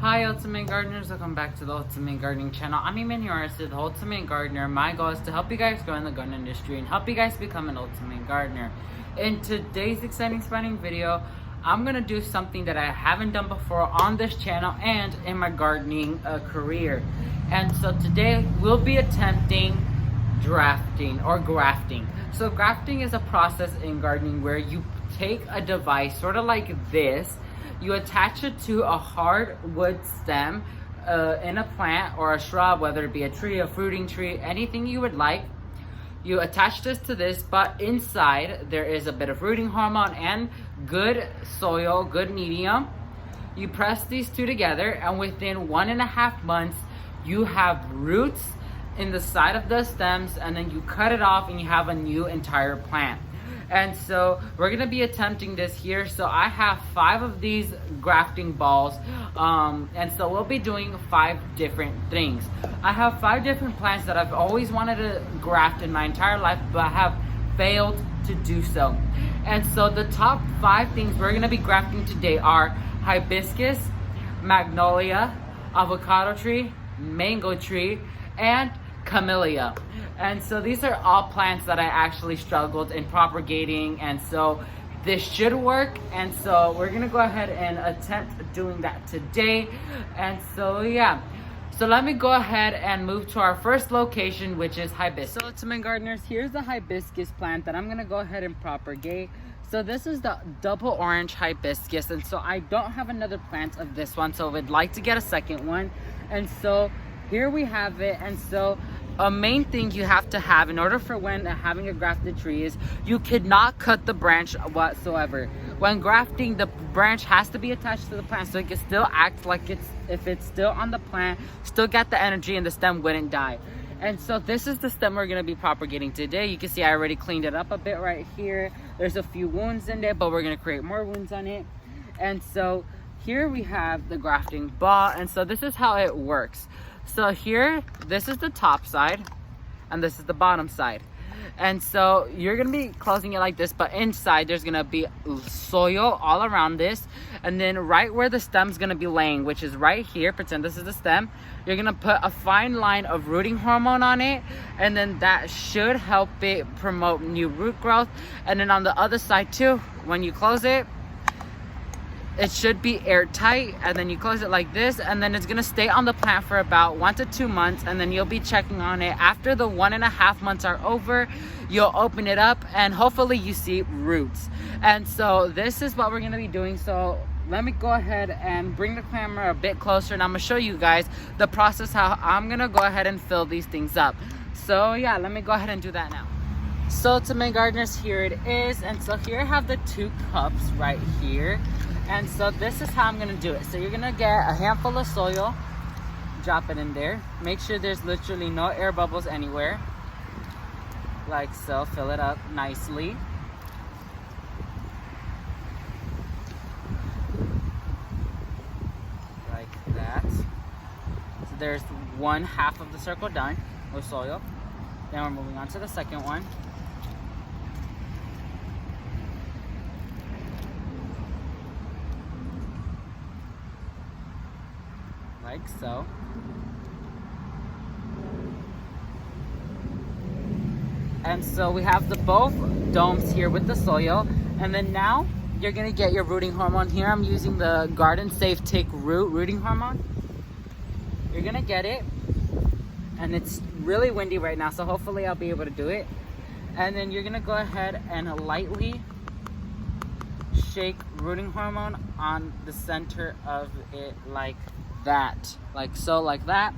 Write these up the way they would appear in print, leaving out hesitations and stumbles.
Hi Ultimate Gardeners, welcome back to the Ultimate Gardening channel. I'm Eman Yorsi, the Ultimate Gardener. My goal is to help you guys grow in the garden industry and help you guys become an Ultimate Gardener. In today's exciting spanning video, I'm going to do something that I haven't done before on this channel and in my gardening career. And so today we'll be attempting drafting or grafting. So grafting is a process in gardening where you take a device sort of like this. You attach it to a hardwood stem in a plant or a shrub, whether it be a tree, a fruiting tree, anything you would like. You attach this to this, but inside there is a bit of rooting hormone and good soil, good medium. You press these two together, and within 1.5 months, you have roots in the side of the stems, and then you cut it off and you have a new entire plant. And so we're gonna be attempting this here. So I have 5 of these grafting balls, and so we'll be doing 5 different things. I have 5 different plants that I've always wanted to graft in my entire life, but have failed to do so. And so the top 5 things we're gonna be grafting today are hibiscus, magnolia, avocado tree, mango tree, and camellia. And so these are all plants that I actually struggled in propagating, and so this should work. And so we're gonna go ahead and attempt doing that today. And so yeah, so let me go ahead and move to our first location, which is hibiscus. So Ultimate Gardeners, here's the hibiscus plant that I'm gonna go ahead and propagate. So this is the double orange hibiscus, and so I don't have another plant of this one, so I would like to get a second one. And so here we have it. And so a main thing you have to have in order for when having a grafted tree is you could not cut the branch whatsoever. When grafting, the branch has to be attached to the plant so it can still act like if it's still on the plant, still get the energy, and the stem wouldn't die. And so this is the stem we're going to be propagating today. You can see I already cleaned it up a bit right here. There's a few wounds in there, but we're going to create more wounds on it. And so here we have the grafting ball, and so this is how it works. So here, this is the top side, and this is the bottom side. And so you're gonna be closing it like this, but inside there's gonna be soil all around this. And then right where the stem's gonna be laying, which is right here, pretend this is the stem, you're gonna put a fine line of rooting hormone on it, and then that should help it promote new root growth. And then on the other side too, when you close it, it should be airtight, and then you close it like this, and then it's gonna stay on the plant for about 1 to 2 months, and then you'll be checking on it. After the 1.5 months are over, you'll open it up and hopefully you see roots. And so this is what we're gonna be doing. So let me go ahead and bring the camera a bit closer, and I'm gonna show you guys the process how I'm gonna go ahead and fill these things up. So yeah, let me go ahead and do that now. So Ultimate Gardeners, here it is. And so here I have the 2 cups right here. And so this is how I'm gonna do it. So you're gonna get a handful of soil, drop it in there. Make sure there's literally no air bubbles anywhere. Like so, fill it up nicely. Like that. So there's 1/2 of the circle done with soil. Then we're moving on to the second one. Like so. And so we have the both domes here with the soil, and then now you're gonna get your rooting hormone. Here I'm using the Garden Safe Take Root rooting hormone. You're gonna get it, and it's really windy right now, so hopefully I'll be able to do it. And then you're gonna go ahead and lightly shake rooting hormone on the center of it like that, like so, like that.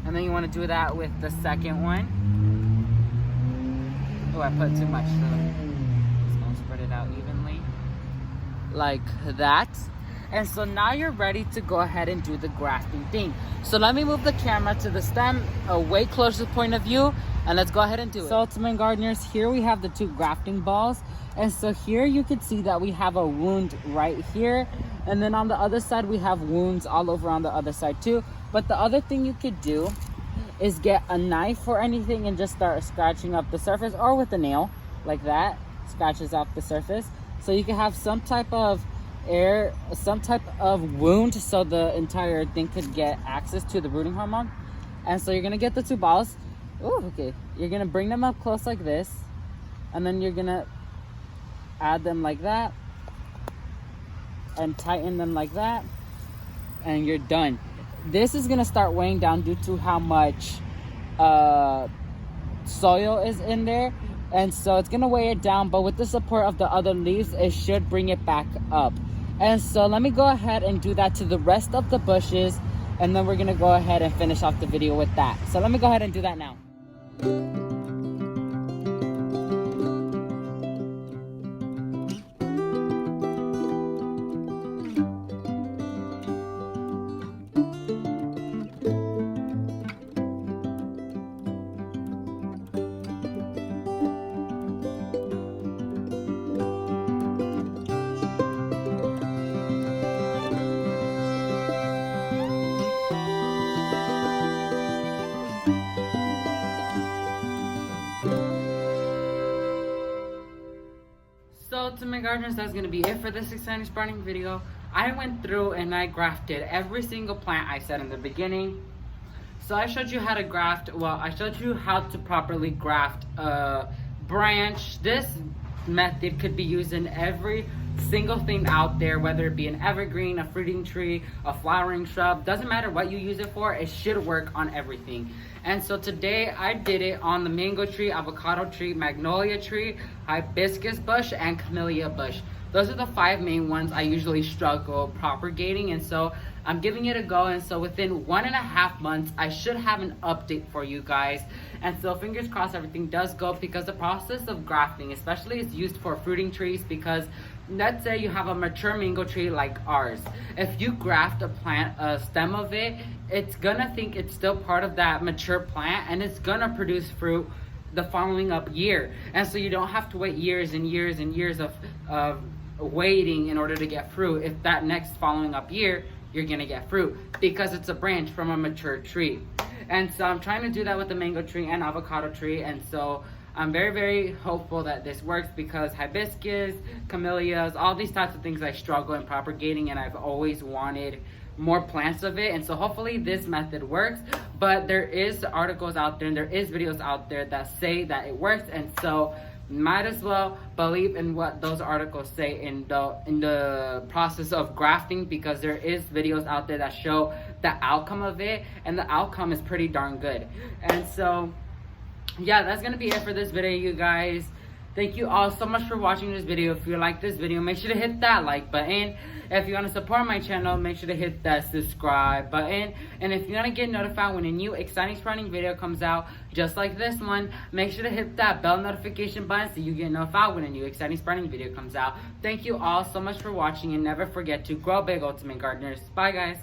And then you want to do that with the second one. Oh, I put too much, so just gonna spread it out evenly like that. And so now you're ready to go ahead and do the grafting thing. So let me move the camera to the stem, a way closer point of view, and let's go ahead and do it. So Ultimate Gardeners, here we have the 2 grafting balls. And so here you can see that we have a wound right here. And then on the other side, we have wounds all over on the other side too. But the other thing you could do is get a knife or anything and just start scratching up the surface, or with a nail like that, scratches off the surface. So you can have some type of air, some type of wound, so the entire thing could get access to the rooting hormone. And so you're gonna get the 2 balls. Ooh, okay. You're gonna bring them up close like this, and then you're gonna add them like that, and tighten them like that, and you're done. This is gonna start weighing down due to how much soil is in there, and so it's gonna weigh it down, but with the support of the other leaves, it should bring it back up. And so let me go ahead and do that to the rest of the bushes, and then we're gonna go ahead and finish off the video with that. So let me go ahead and do that now. So to my gardeners, that's going to be it for this exciting sprouting video. I went through and I grafted every single plant I said in the beginning. So I showed you how to graft, well, I showed you how to properly graft a branch. This method could be used in every single thing out there, whether it be an evergreen, a fruiting tree, a flowering shrub. Doesn't matter what you use it for, it should work on everything. And so today I did it on the mango tree, avocado tree, magnolia tree, hibiscus bush, and camellia bush. Those are the 5 main ones I usually struggle propagating, and so I'm giving it a go. And so within 1.5 months, I should have an update for you guys. And so fingers crossed everything does go, because the process of grafting especially is used for fruiting trees, because let's say you have a mature mango tree like ours. If you graft a plant, a stem of it, it's gonna think it's still part of that mature plant, and it's gonna produce fruit the following up year. And so you don't have to wait years and years and years of waiting in order to get fruit. If that next following up year, you're gonna get fruit, because it's a branch from a mature tree. And so I'm trying to do that with the mango tree and avocado tree, and so I'm very, very hopeful that this works, because hibiscus, camellias, all these types of things I struggle in propagating, and I've always wanted more plants of it. And so hopefully this method works. But there is articles out there and there is videos out there that say that it works, and so might as well believe in what those articles say in the process of grafting, because there is videos out there that show the outcome of it, and the outcome is pretty darn good. And so yeah, that's gonna be it for this video, you guys. Thank you all so much for watching this video. If you like this video, make sure to hit that like button. If you want to support my channel, make sure to hit that subscribe button. And if you want to get notified when a new exciting sprouting video comes out, just like this one, make sure to hit that bell notification button so you get notified when a new exciting sprouting video comes out. Thank you all so much for watching, and never forget to grow big, ultimate gardeners. Bye, guys.